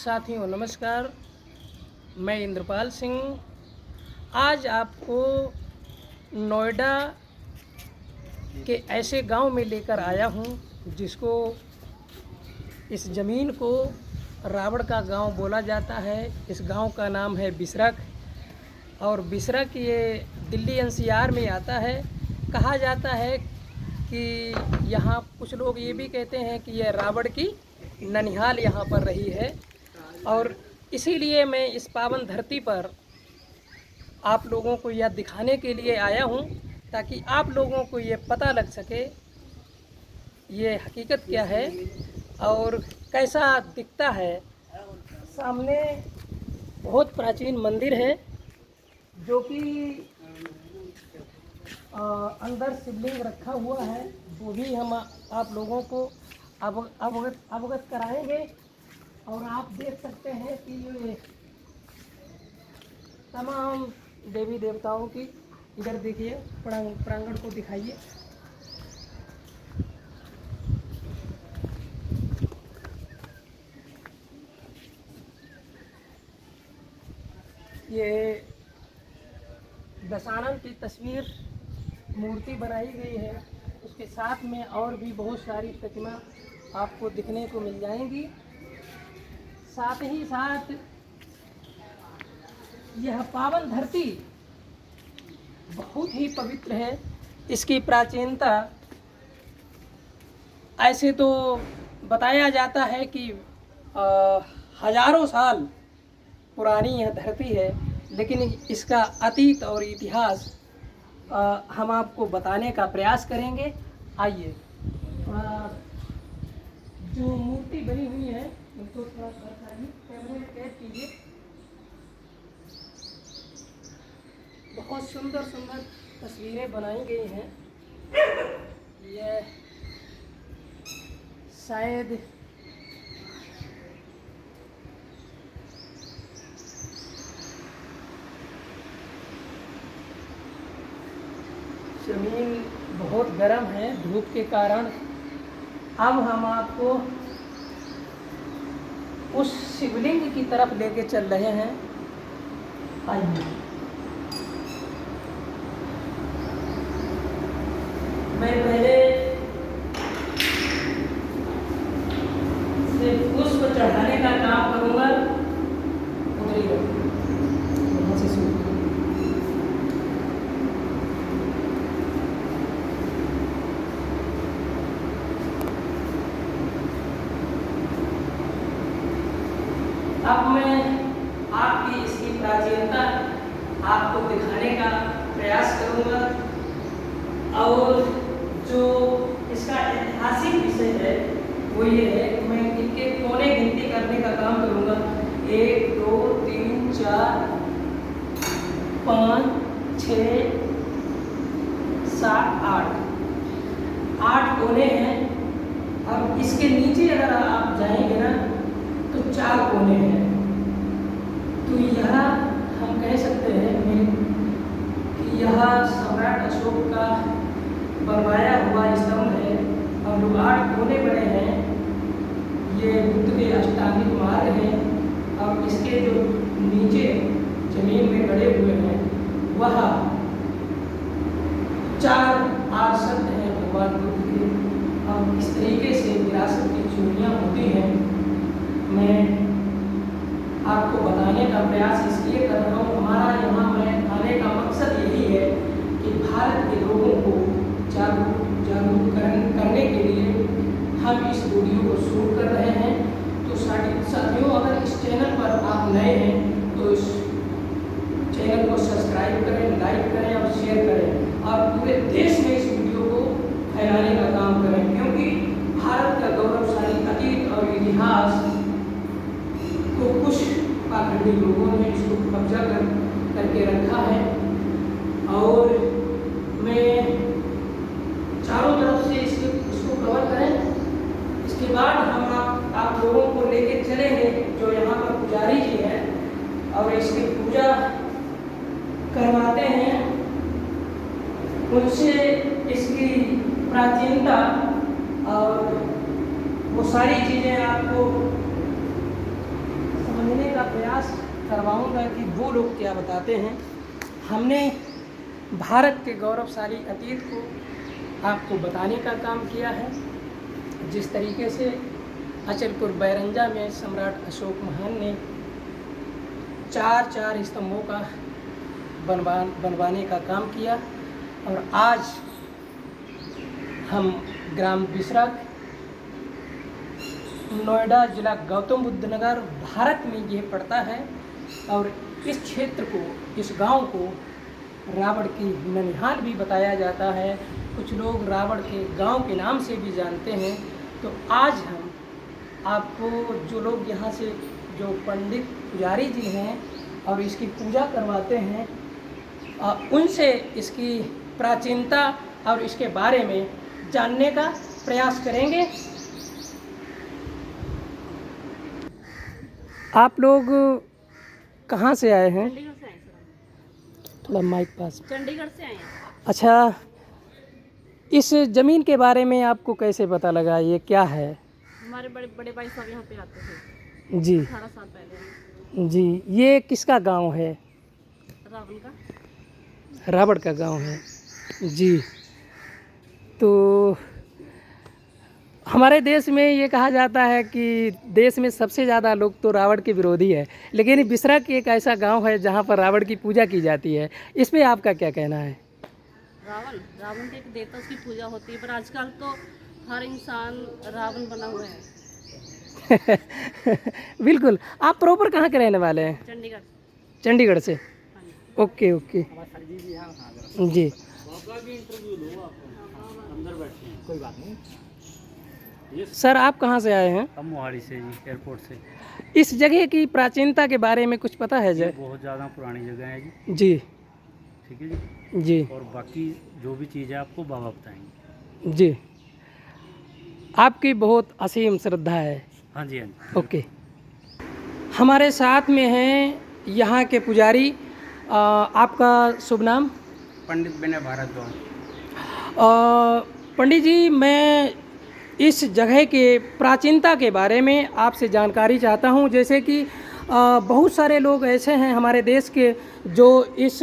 साथियों नमस्कार। मैं इंद्रपाल सिंह आज आपको नोएडा के ऐसे गांव में लेकर आया हूं जिसको इस ज़मीन को रावण का गांव बोला जाता है। इस गांव का नाम है बिसरख और बिसरख ये दिल्ली एनसीआर में आता है। कहा जाता है कि यहाँ कुछ लोग ये भी कहते हैं कि यह रावण की ननिहाल यहाँ पर रही है और इसीलिए मैं इस पावन धरती पर आप लोगों को यह दिखाने के लिए आया हूँ ताकि आप लोगों को ये पता लग सके ये हकीकत क्या है और कैसा दिखता है। सामने बहुत प्राचीन मंदिर है जो कि अंदर शिवलिंग रखा हुआ है, वो भी हम आप लोगों को अवगत कराएंगे। और आप देख सकते हैं कि ये तमाम देवी देवताओं की, इधर देखिए प्रांगण को दिखाइए। ये दशानन की तस्वीर मूर्ति बनाई गई है, उसके साथ में और भी बहुत सारी प्रतिमा आपको दिखने को मिल जाएंगी। साथ ही साथ यह पावन धरती बहुत ही पवित्र है। इसकी प्राचीनता ऐसे तो बताया जाता है कि हजारों साल पुरानी यह धरती है, लेकिन इसका अतीत और इतिहास हम आपको बताने का प्रयास करेंगे। आइए, जो मूर्ति बनी हुई है उनको थोड़ा कैमरे में कैद कीजिए। बहुत सुंदर सुंदर तस्वीरें बनाई गई हैं। यह शायद ज़मीन बहुत गर्म है धूप के कारण। अब हम आपको उस शिवलिंग की तरफ लेके चल रहे हैं। आइए, मैं पहले से पुष्प चढ़ाने का काम करूंगा। यहाँ से शुरू। अब मैं आपकी इसकी प्राचीनता आपको दिखाने का प्रयास करूंगा और जो इसका ऐतिहासिक विषय है वो ये है कि मैं इनके कोने गिनती करने का काम करूंगा। 1 2 3 4 5 6 7 8 कोने हैं। अब इसके नीचे अगर आप जाएंगे ना तो 4 कोने हैं। तो यह हम कह सकते हैं कि यह सम्राट अशोक का बनवाया हुआ स्तंभ है और जो 8 कोने बने हैं ये बुद्ध के अष्टांगिक मार्ग हैं। और इसके जो नीचे जमीन में गड़े हुए हैं वह 4 आसन हैं भगवान बुद्ध के। और इस तरीके से विरासत की चोरियाँ होती हैं। मैं आपको बताने का प्रयास इसलिए कर रहा हूँ, हमारा यहाँ मैं आने का मकसद यही है कि भारत के लोगों को जागरूक करने के लिए हम इस वीडियो को शूट कर रहे हैं। तो साथियों, अगर इस चैनल पर आप नए हैं तो इस चैनल को सब्सक्राइब करें, लाइक करें और शेयर करें और पूरे देश में इस वीडियो को फैलाने का काम करें, क्योंकि भारत का गौरवशाली अतीत और इतिहास को कुछ पाखंडी लोगों ने इसको कब्जा करके रखा है। और मैं चारों तरफ से इसको कवर करें। इसके बाद हम आप लोगों को लेके चलेंगे जो यहाँ पर पुजारी जी हैं और इसकी पूजा करवाते हैं। उनसे इसकी प्राचीनता और वो सारी चीज़ें आपको वो लोग क्या बताते हैं। हमने भारत के गौरवशाली अतीत को आपको बताने का काम किया है। जिस तरीके से अचलपुर बैरंजा में सम्राट अशोक महान ने चार स्तंभों का बनवाने का काम किया, और आज हम ग्राम बिसरा, नोएडा जिला गौतम बुद्ध नगर भारत में ये पड़ता है। और इस क्षेत्र को, इस गांव को रावण की ननिहाल भी बताया जाता है। कुछ लोग रावण के गांव के नाम से भी जानते हैं। तो आज हम आपको, जो लोग यहाँ से, जो पंडित पुजारी जी हैं और इसकी पूजा करवाते हैं, उनसे इसकी प्राचीनता और इसके बारे में जानने का प्रयास करेंगे। आप लोग कहाँ से आए हैं? चंडीगढ़ से आए सर। थोड़ा माइक पास। चंडीगढ़ से आए हैं। अच्छा, इस ज़मीन के बारे में आपको कैसे पता लगा? ये क्या है? हमारे बड़े बड़े भाई सब यहाँ पे आते थे जी 18 साल पहले। जी। ये किसका गांव है? रावण का। रावण का गांव है जी। तो हमारे देश में ये कहा जाता है कि देश में सबसे ज़्यादा लोग तो रावण के विरोधी है, लेकिन बिसरा की एक ऐसा गांव है जहां पर रावण की पूजा की जाती है। इस पे आपका क्या कहना है? रावण के एक देवता, उसकी पूजा होती है, पर आजकल तो हर इंसान रावण बना हुआ है। बिल्कुल। आप प्रॉपर कहाँ के रहने वाले हैं? चंडीगढ़। चंडीगढ़ से। हाँ जी। ओके ओके जी। कोई बात नहीं। सर, आप कहाँ से आए हैं? हम मोहाली से जी, एयरपोर्ट से। इस जगह की प्राचीनता के बारे में कुछ पता है? ये बहुत ज़्यादा पुरानी जगह है जी। जी ठीक है जी। जी और बाकी जो भी चीज़ है आपको बाबा बताएंगे। जी। आपकी बहुत असीम श्रद्धा है। हाँ जी, हाँ जी। ओके। हमारे साथ में हैं यहाँ के पुजारी। आपका शुभ नाम? पंडित विनय भारद्वाज। पंडित जी, मैं इस जगह के प्राचीनता के बारे में आपसे जानकारी चाहता हूँ। जैसे कि बहुत सारे लोग ऐसे हैं हमारे देश के जो इस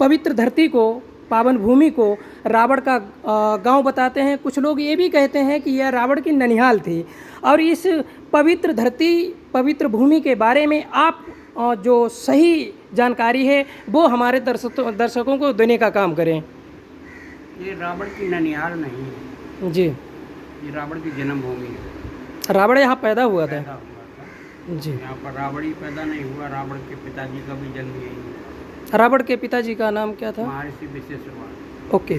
पवित्र धरती को, पावन भूमि को रावण का गांव बताते हैं। कुछ लोग ये भी कहते हैं कि यह रावण की ननिहाल थी। और इस पवित्र धरती, पवित्र भूमि के बारे में आप जो सही जानकारी है वो हमारे दर्शकों को देने का काम करें। ये रावण की ननिहाल नहीं है जी। ये रावण की जन्मभूमि है। रावण यहाँ पैदा हुआ पैदा था? हुआ था जी। यहाँ पर रावण ही पैदा नहीं हुआ, रावण के पिताजी का भी जन्म यही है। रावण के पिताजी का नाम क्या था? महर्षि विश्वेश्वर। ओके।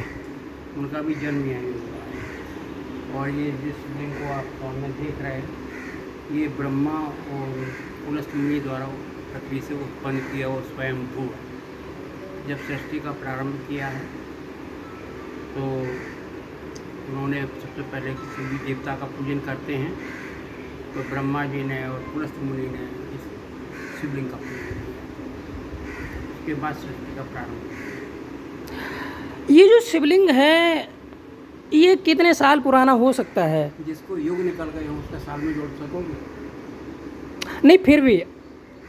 उनका भी जन्म यही हुआ है। और ये जिस लिंग को आप सामने देख रहे हैं, ये ब्रह्मा और पुलस्त मुनि द्वारा पृथ्वी से उत्पन्न किया और स्वयं भू। जब सृष्टि का प्रारंभ किया है तो उन्होंने सबसे पहले किसी भी देवता का पूजन करते हैं, तो ब्रह्मा जी ने और पुलस्त मुनि ने इस शिवलिंग का पूजन किया। उसके बाद सृष्टि का प्रारंभ। ये जो शिवलिंग है, ये कितने साल पुराना हो सकता है? जिसको युग निकल गए हो उसका साल में जोड़ सकोगे? नहीं, फिर भी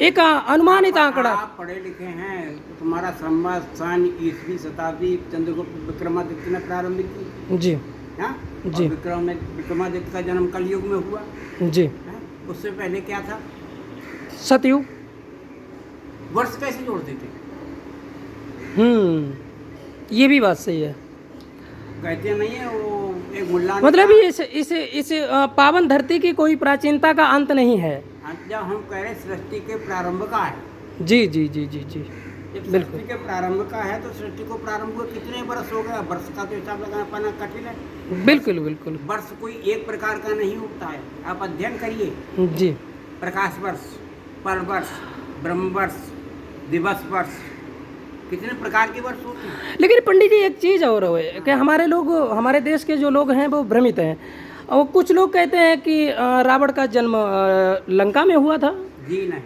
एक अनुमानित आंकड़ा। आप पढ़े लिखे हैं तो तुम्हारा संवत, सन, ईसवी, शताब्दी चंद्रगुप्त विक्रमादित्य ने प्रारंभ की। जी हाँ जी। विक्रमादित्य का जन्म कलयुग में हुआ। जी। हाँ? उससे पहले क्या था? सतयुग। वर्ष कैसे जोड़ते थे? ये भी बात सही है। कहते नहीं है वो एक मुल्ला ने मतलब कहा- इस पावन धरती की कोई प्राचीनता का अंत नहीं है। जब हम कह रहे सृष्टि के प्रारंभ का है, जी जी जी जी जी। जब बिल्कुल। सृष्टि के प्रारंभ का है तो सृष्टि को प्रारंभ हुए कितने वर्ष हो गए? वर्ष का तो हिसाब लगाना पाना कठिन है। बिल्कुल बिल्कुल। वर्ष कोई एक प्रकार का नहीं होता है। आप अध्ययन करिए। जी। प्रकाश वर्ष, पर वर्ष, ब्रह्म वर्ष, दिवस वर्ष, कितने प्रकार के वर्ष होते हैं। लेकिन पंडित जी, एक चीज़ और है कि हमारे देश के जो लोग हैं वो भ्रमित हैं। और कुछ लोग कहते हैं कि रावण का जन्म लंका में हुआ था। जी नहीं,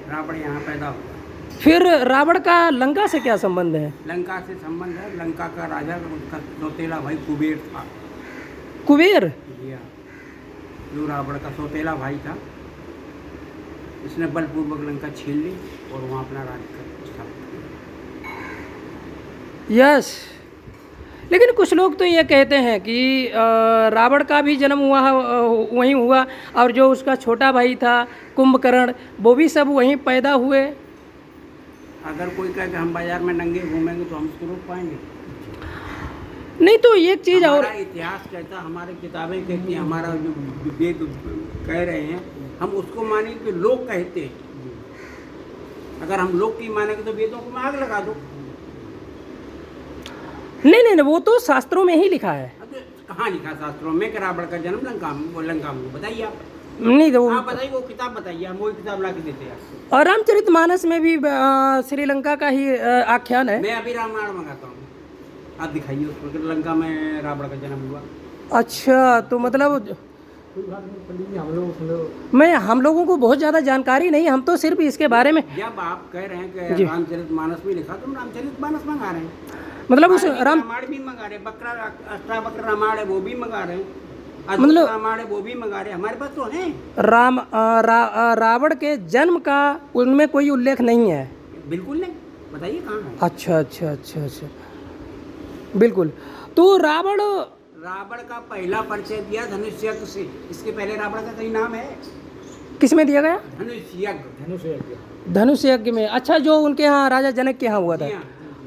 रावण यहाँ पैदा हुआ। फिर रावण का लंका से क्या संबंध है? लंका से संबंध है। लंका का राजा उसका सौतेला भाई कुबेर था। कुबेर? जी हाँ, जो रावण का सौतेला भाई था इसने बलपूर्वक लंका छीन ली और वहाँ अपना राज्य कर स्थापित किया। यस, लेकिन कुछ लोग तो ये कहते हैं कि रावण का भी जन्म हुआ वहीं हुआ, और जो उसका छोटा भाई था कुंभकर्ण, वो भी सब वहीं पैदा हुए। अगर कोई कहे कि हम बाजार में नंगे घूमेंगे तो हम उसको रोक पाएंगे? नहीं, तो एक चीज़ और, हमारा इतिहास कहता, हमारी किताबें कहती हैं, हमारा जो वेद कह रहे हैं, हम उसको मानेंगे कि लोग कहते हैं। अगर हम लोग की मानेंगे तो वेदों को आग लगा दो। नहीं, वो तो शास्त्रों में ही लिखा है। अब कहाँ लिखा शास्त्रों में कि रावण का जन्म लंका में? बताइए आप। नहीं तो आप बताइए, वो किताब बताइए, हम वही किताब ला के देते हैं। और रामचरितमानस में भी श्रीलंका का ही आख्यान है। मैं अभी रामायण मंगाता हूँ, आप दिखाइए उसमें कि लंका में रावण का जन्म हुआ। अच्छा, तो मतलब हम लोगों को बहुत ज़्यादा जानकारी नहीं, हम तो सिर्फ इसके बारे में। जब आप कह रहे हैं कि रामचरितमानस में लिखा, तो हम रामचरितमानस मंगा रहे हैं। मतलब उस रामायण भी मंगा रहे हैं, अष्टावक्र रामायण है वो भी मंगा रहे हैं, मतलब रामायण है वो भी मंगा रहे हैं, हमारे पास तो है। रावण के जन्म का उनमें कोई उल्लेख नहीं है? बिल्कुल नहीं, बताइए कहाँ है। अच्छा, बिल्कुल। तो रावण का पहला परिचय दिया धनुष्यज्ञ से। इसके पहले रावण का कहीं नाम है? किस में दिया गया? धनुष यज्ञ में। अच्छा, जो उनके यहाँ राजा जनक के यहाँ हुआ था।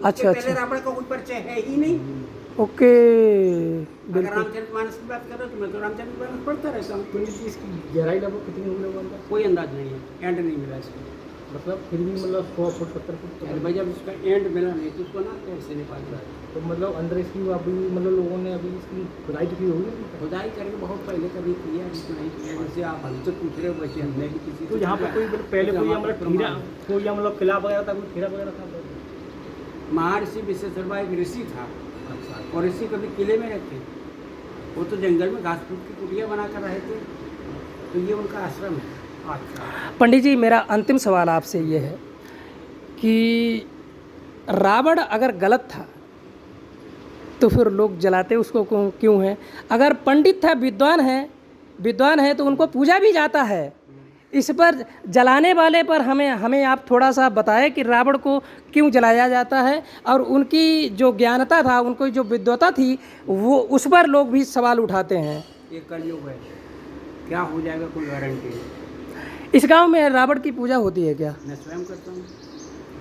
अच्छा, पहले रावण का कोई परिचय है ही नहीं। ओके, अगर रामचरितमानस की बात करो तो मैं तो रामचरितमानस पढ़ता रहता हूँ। इसकी गहराई लगभग कितनी होगी लोगों का? कोई अंदाज नहीं है, एंड नहीं मिला इसका। मतलब फिर भी मतलब 100 फुट 70 फुट अरे भाई, जब उसका एंड मिला नहीं तो उसको ना कैसे नहीं पाता है। तो मतलब अंदर इसकी अभी मतलब लोगों ने अभी इसकी खुदाई तो की होगी। खुदाई करके बहुत पहले कभी किया, अभी तो नहीं किया। जैसे आप हमसे पूछ रहे हो वैसे हमने भी किसी तो यहाँ पर कोई मतलब पहले कोई मतलब हीरा, कोई मतलब किला वगैरह था, कोई हीरा वगैरह था? महर्षि विश्वेश्वरवा एक ऋषि था। और ऋषि कभी किले में रहते, वो तो जंगल में घास फूस की कुटिया बनाकर रहे थे, तो ये उनका आश्रम है। अच्छा पंडित जी, मेरा अंतिम सवाल आपसे ये है कि रावण अगर गलत था तो फिर लोग जलाते उसको क्यों है? अगर पंडित था, विद्वान है तो उनको पूजा भी जाता है। इस पर जलाने वाले पर हमें आप थोड़ा सा बताएं कि रावण को क्यों जलाया जाता है, और उनकी जो ज्ञानता था, उनको जो विद्वता थी, वो उस पर लोग भी सवाल उठाते हैं। ये कलयुग है, क्या हो जाएगा कोई गारंटी नहीं। इस गांव में रावण की पूजा होती है क्या? मैं स्वयं करता हूँ,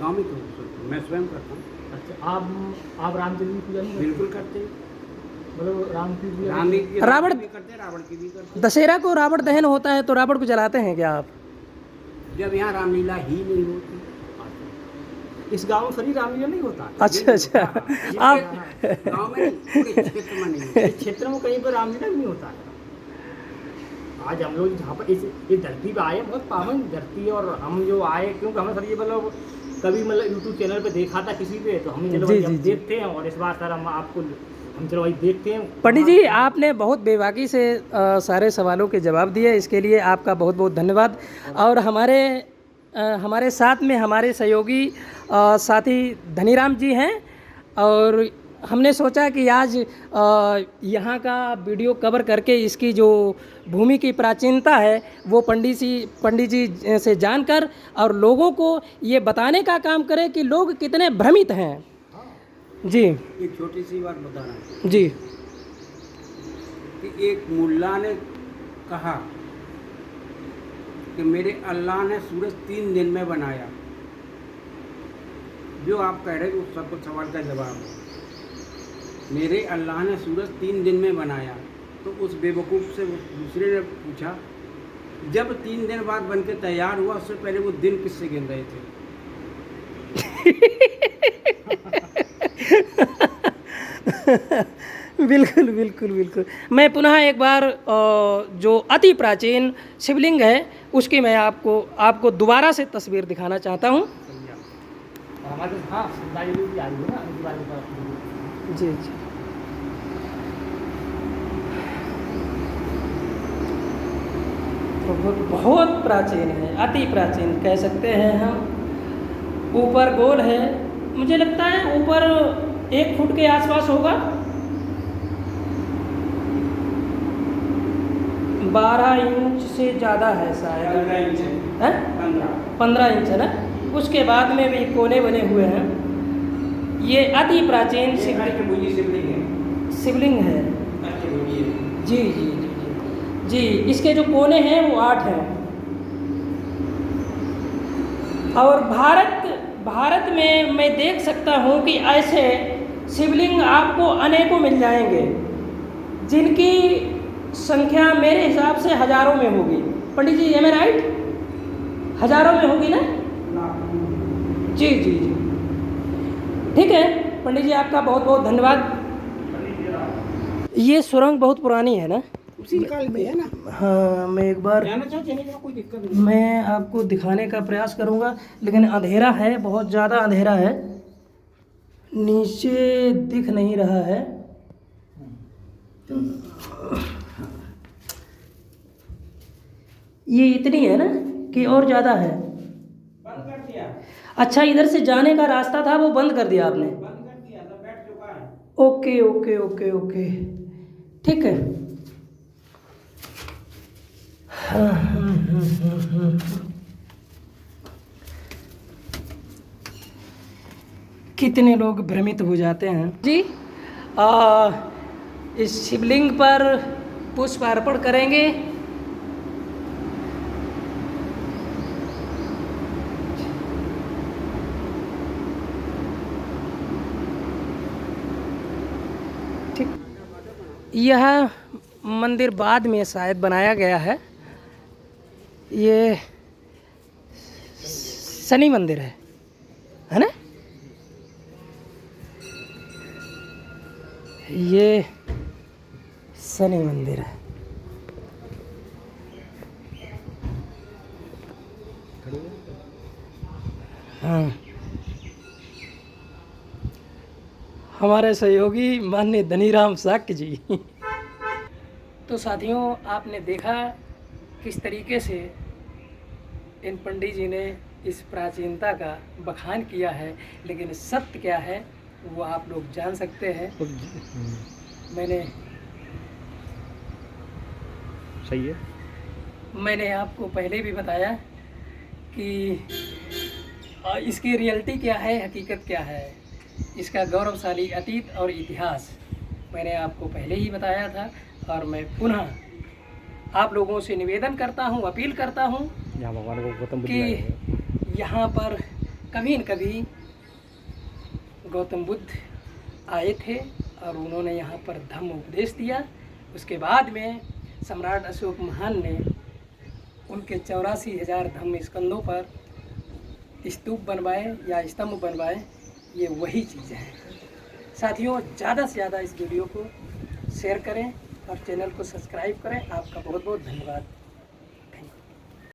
गाँव में तो मैं स्वयं करता हूँ। अच्छा, आप रामचंद्र की पूजा नहीं करते? बिल्कुल करते हैं। मतलब राम की पूजा रावण भी करते हैं, रावण की भी करते हैं। दशहरा को रावण दहन होता है तो रावण को जलाते हैं क्या आप? जब यहाँ रामलीला ही नहीं होती। इस गांव में सभी रामलीला नहीं होता। अच्छा, आप गाँव में नहीं, पूरे क्षेत्र में नहीं होता। इस क्षेत्र में कहीं पर रामलीला भी नहीं होता है। आज हम लोग जहाँ पर इस धरती पे आए, बहुत पावन धरती है, और हम जो आए क्योंकि हमें सर ये मतलब कभी मतलब यूट्यूब चैनल पे देखा था किसी पे, तो हम चलो भाई हम देखते हैं, और इस बार सर हम चलो भाई देखते हैं। पंडित जी, आपने बहुत बेबाकी से सारे सवालों के जवाब दिए, इसके लिए आपका बहुत बहुत धन्यवाद। और हमारे साथ में हमारे सहयोगी साथी धनीराम जी हैं, और हमने सोचा कि आज यहाँ का वीडियो कवर करके इसकी जो भूमि की प्राचीनता है वो पंडित जी से जानकर और लोगों को ये बताने का काम करें कि लोग कितने भ्रमित हैं। जी, एक छोटी सी बात बता रहा हूँ जी, कि एक मुल्ला ने कहा कि मेरे अल्लाह ने सूरज 3 दिन में बनाया। जो आप कह रहे हैं उस सबको सवाल का जवाब है। मेरे अल्लाह ने सूरज 3 दिन में बनाया, तो उस बेवकूफ़ से दूसरे ने पूछा, जब 3 दिन बाद बन के तैयार हुआ, उससे पहले वो दिन किससे गिन रहे थे? बिल्कुल। मैं पुनः एक बार जो अति प्राचीन शिवलिंग है उसकी मैं आपको दोबारा से तस्वीर दिखाना चाहता हूँ। हमारे हाँ भी आई है ना, उनके बारे में। जी, तो बहुत प्राचीन है, अति प्राचीन कह सकते हैं हम। ऊपर गोल है, मुझे लगता है ऊपर 1 फुट के आसपास होगा। 12 इंच से ज़्यादा है शायद। 15 इंच है। हैं? 15 इंच है ना। उसके बाद में भी कोने बने हुए हैं। ये अति प्राचीन शिवलिंग है। शिवलिंग है। जी जी जी जी जी। इसके जो कोने हैं वो 8 हैं। और भारत में मैं देख सकता हूँ कि ऐसे शिवलिंग आपको अनेकों मिल जाएंगे, जिनकी संख्या मेरे हिसाब से हज़ारों में होगी। पंडित जी, एम आई राइट? हज़ारों में होगी ना? जी जी जी। ठीक है पंडित जी, आपका बहुत बहुत धन्यवाद। ये सुरंग बहुत पुरानी है ना? उसी काल में है ना। हाँ, मैं एक बार जाना चाहो चले जाओ, कोई दिक्कत नहीं। मैं आपको दिखाने का प्रयास करूंगा, लेकिन अंधेरा है, बहुत ज़्यादा अंधेरा है, नीचे दिख नहीं रहा है। ये इतनी है ना कि और ज़्यादा है? बंद कर दिया। अच्छा, इधर से जाने का रास्ता था, वो बंद कर दिया आपने? बंद कर दिया, तो बैठ चुका है। ओके ओके ओके ओके, ठीक है। कितने लोग भ्रमित हो जाते हैं जी। इस शिवलिंग पर पुष्प अर्पण करेंगे। ठीक, यह मंदिर बाद में शायद बनाया गया है। ये शनि मंदिर है ना? ये शनि मंदिर है। हाँ, हमारे सहयोगी माननीय धनीराम साक्य जी। तो साथियों, आपने देखा किस तरीके से इन पंडित जी ने इस प्राचीनता का बखान किया है, लेकिन सत्य क्या है वो आप लोग जान सकते हैं। मैंने सही है। मैंने आपको पहले भी बताया कि इसकी रियलिटी क्या है, हकीकत क्या है, इसका गौरवशाली अतीत और इतिहास मैंने आपको पहले ही बताया था। और मैं पुनः आप लोगों से निवेदन करता हूँ, अपील करता हूँ यहाँ भगवान को गौतम बुद्ध कि यहाँ पर कभी न कभी गौतम बुद्ध आए थे और उन्होंने यहाँ पर धम्म उपदेश दिया। उसके बाद में सम्राट अशोक महान ने उनके 84,000 धम्म स्कंदों पर स्तूप बनवाए या स्तंभ बनवाए। ये वही चीज़ें हैं। साथियों, ज़्यादा से ज़्यादा इस वीडियो को शेयर करें और चैनल को सब्सक्राइब करें। आपका बहुत बहुत धन्यवाद।